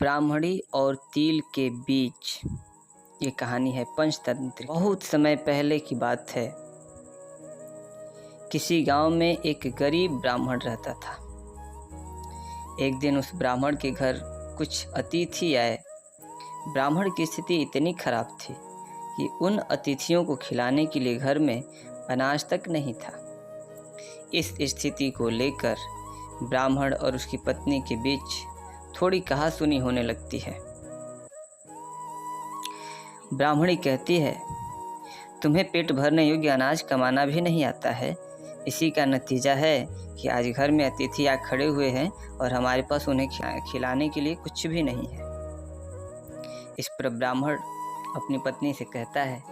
ब्राह्मणी और तिल के बीच ये कहानी है पंचतंत्र। बहुत समय पहले की बात है। किसी गांव में एक गरीब ब्राह्मण रहता था। एक दिन उस ब्राह्मण के घर कुछ अतिथि आए। ब्राह्मण की स्थिति इतनी खराब थी कि उन अतिथियों को खिलाने के लिए घर में अनाज तक नहीं था। इस स्थिति को लेकर ब्राह्मण और उसकी पत्नी के बीच थोड़ी कहासुनी होने लगती है। ब्राह्मणी कहती है, तुम्हें पेट भरने योग्य अनाज कमाना भी नहीं आता है। इसी का नतीजा है कि आज घर में अतिथि आ खड़े हुए हैं और हमारे पास उन्हें खिलाने के लिए कुछ भी नहीं है। इस पर ब्राह्मण अपनी पत्नी से कहता है,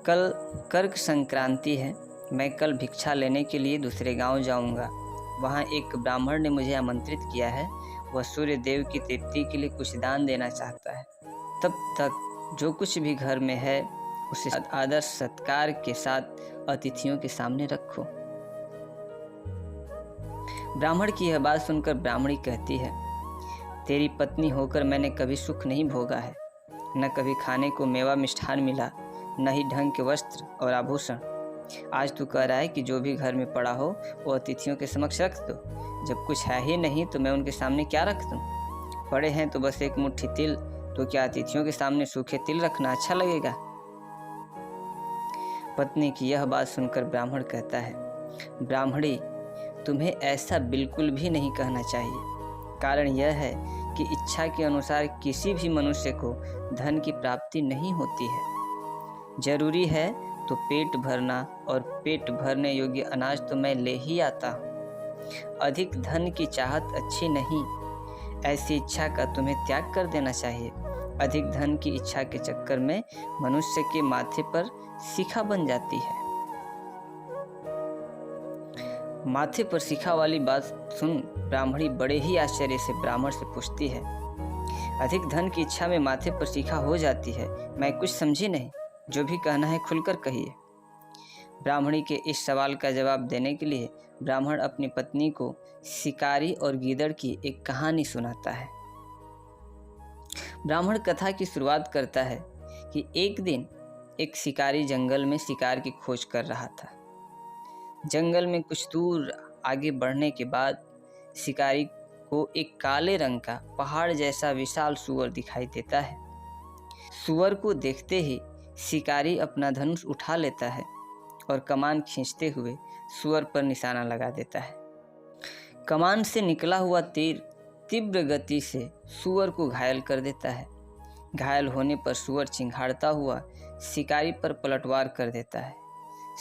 कल कर्क संक्रांति है। मैं कल भिक्षा लेने के लिए दूसरे गांव जाऊंगा। वहां एक ब्राह्मण ने मुझे आमंत्रित किया है। वह सूर्य देव की तृप्ति के लिए कुछ दान देना चाहता है। तब तक जो कुछ भी घर में है उसे आदर सत्कार के साथ अतिथियों के सामने रखो। ब्राह्मण की यह बात सुनकर ब्राह्मणी कहती है, तेरी पत्नी होकर मैंने कभी सुख नहीं भोगा है। न कभी खाने को मेवा मिष्ठान मिला, न ही ढंग के वस्त्र और आभूषण। आज तू कह रहा है कि जो भी घर में पड़ा हो वो अतिथियों के समक्ष रख दो। जब कुछ है ही नहीं तो मैं उनके सामने क्या रख दूं? पड़े हैं तो बस एक मुट्ठी तिल, तो क्या अतिथियों के सामने सूखे तिल रखना अच्छा लगेगा? पत्नी की यह बात सुनकर ब्राह्मण कहता है, ब्राह्मणी, तुम्हें ऐसा बिल्कुल भी नहीं कहना चाहिए। कारण यह है कि इच्छा के अनुसार किसी भी मनुष्य को धन की प्राप्ति नहीं होती है। जरूरी है तो पेट भरना, और पेट भरने योग्य अनाज तो मैं ले ही आता हूँ। अधिक धन की चाहत अच्छी नहीं। ऐसी इच्छा का तुम्हें त्याग कर देना चाहिए। अधिक धन की इच्छा के चक्कर में मनुष्य के माथे पर शिखा बन जाती है। माथे पर शिखा वाली बात सुन ब्राह्मणी बड़े ही आश्चर्य से ब्राह्मण से पूछती है, अधिक धन की इच्छा में माथे पर शिखा हो जाती है? मैं कुछ समझी नहीं। जो भी कहना है खुलकर कहिए। ब्राह्मणी के इस सवाल का जवाब देने के लिए ब्राह्मण अपनी पत्नी को शिकारी और गीदड़ की एक कहानी सुनाता है। ब्राह्मण कथा की शुरुआत करता है कि एक दिन एक शिकारी जंगल में शिकार की खोज कर रहा था। जंगल में कुछ दूर आगे बढ़ने के बाद शिकारी को एक काले रंग का पहाड़ जैसा विशाल सूअर दिखाई देता है। सूअर को देखते ही शिकारी अपना धनुष उठा लेता है और कमान खींचते हुए सूअर पर निशाना लगा देता है। कमान से निकला हुआ तीर तीव्र गति से सूअर को घायल कर देता है। घायल होने पर सूअर चिंघाड़ता हुआ शिकारी पर पलटवार कर देता है।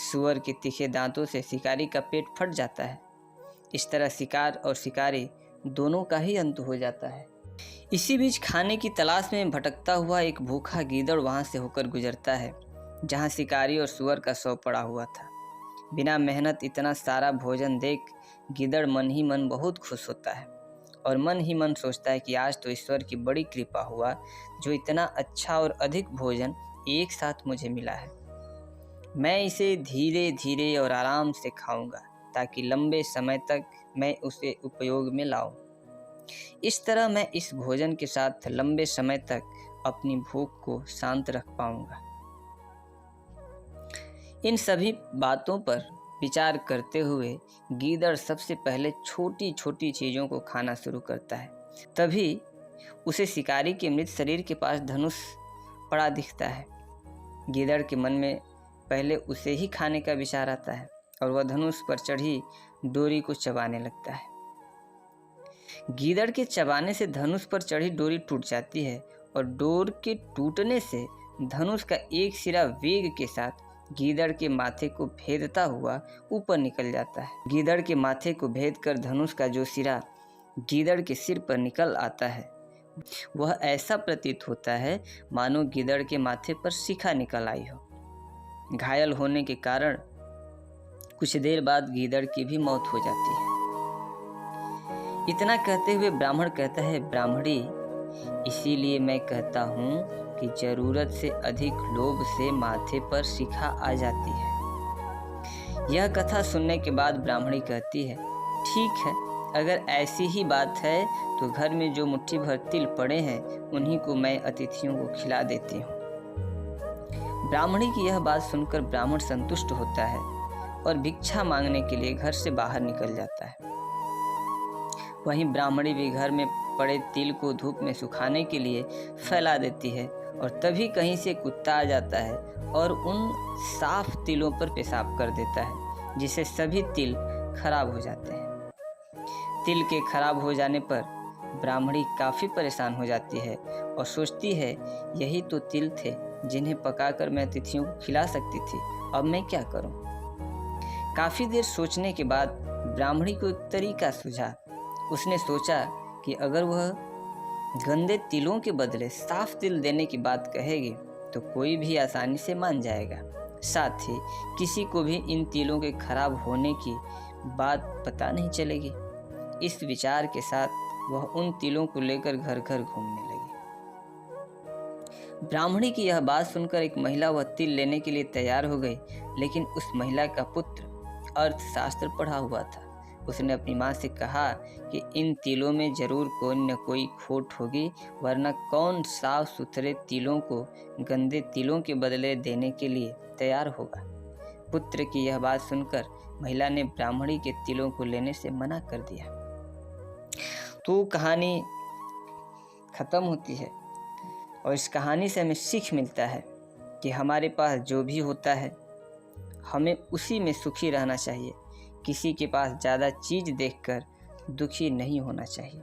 सूअर के तीखे दांतों से शिकारी का पेट फट जाता है। इस तरह शिकार और शिकारी दोनों का ही अंत हो जाता है। इसी बीच खाने की तलाश में भटकता हुआ एक भूखा गीदड़ वहां से होकर गुजरता है जहां शिकारी और सूअर का शव पड़ा हुआ था। बिना मेहनत इतना सारा भोजन देख गीदड़ मन ही मन बहुत खुश होता है और मन ही मन सोचता है कि आज तो ईश्वर की बड़ी कृपा हुआ जो इतना अच्छा और अधिक भोजन एक साथ मुझे मिला है। मैं इसे धीरे धीरे और आराम से खाऊंगा ताकि लंबे समय तक मैं उसे उपयोग में लाऊं। इस तरह मैं इस भोजन के साथ लंबे समय तक अपनी भूख को शांत रख पाऊंगा। इन सभी बातों पर विचार करते हुए गीदड़ सबसे पहले छोटी छोटी चीज़ों को खाना शुरू करता है। तभी उसे शिकारी के मृत शरीर के पास धनुष पड़ा दिखता है। गीदड़ के मन में पहले उसे ही खाने का विचार आता है और वह धनुष पर चढ़ी डोरी को चबाने लगता है। गीदड़ के चबाने से धनुष पर चढ़ी डोरी टूट जाती है और डोर के टूटने से धनुष का एक सिरा वेग के साथ गीदड़ के माथे को भेदता हुआ ऊपर निकल जाता है। गीदड़ के माथे को भेद कर धनुष का जो सिरा गीदड़ के सिर पर निकल आता है वह ऐसा प्रतीत होता है मानो गीदड़ के माथे पर शिखा निकल आई हो। घायल होने के कारण कुछ देर बाद गीदड़ की भी मौत हो जाती है। इतना कहते हुए ब्राह्मण कहता है, ब्राह्मणी, इसीलिए मैं कहता हूँ कि जरूरत से अधिक लोभ से माथे पर शिखा आ जाती है। यह कथा सुनने के बाद ब्राह्मणी कहती है, ठीक है, अगर ऐसी ही बात है तो घर में जो मुट्ठी भर तिल पड़े हैं उन्हीं को मैं अतिथियों को खिला देती हूँ। ब्राह्मणी की यह बात सुनकर ब्राह्मण संतुष्ट होता है और भिक्षा मांगने के लिए घर से बाहर निकल जाता है। वहीं ब्राह्मणी भी घर में पड़े तिल को धूप में सुखाने के लिए फैला देती है और तभी कहीं से कुत्ता आ जाता है और उन साफ तिलों पर पेशाब कर देता है, जिससे सभी तिल खराब हो जाते हैं। तिल के खराब हो जाने पर ब्राह्मणी काफ़ी परेशान हो जाती है और सोचती है यही तो तिल थे जिन्हें पकाकर मैं अतिथियों को खिला सकती थी, अब मैं क्या करूं? काफ़ी देर सोचने के बाद ब्राह्मणी को एक तरीका सूझा। उसने सोचा कि अगर वह गंदे तिलों के बदले साफ तिल देने की बात कहेगी तो कोई भी आसानी से मान जाएगा, साथ ही किसी को भी इन तिलों के खराब होने की बात पता नहीं चलेगी। इस विचार के साथ वह उन तिलों को लेकर घर घर घूमने लगी। ब्राह्मणी की यह बात सुनकर एक महिला वह तिल लेने के लिए तैयार हो गई, लेकिन उस महिला का पुत्र अर्थशास्त्र पढ़ा हुआ था। उसने अपनी माँ से कहा कि इन तिलों में जरूर कोई न कोई खोट होगी, वरना कौन साफ सुथरे तिलों को गंदे तिलों के बदले देने के लिए तैयार होगा। पुत्र की यह बात सुनकर महिला ने ब्राह्मणी के तिलों को लेने से मना कर दिया। तो कहानी खत्म होती है और इस कहानी से हमें सीख मिलता है कि हमारे पास जो भी होता है हमें उसी में सुखी रहना चाहिए। किसी के पास ज़्यादा चीज़ देखकर दुखी नहीं होना चाहिए।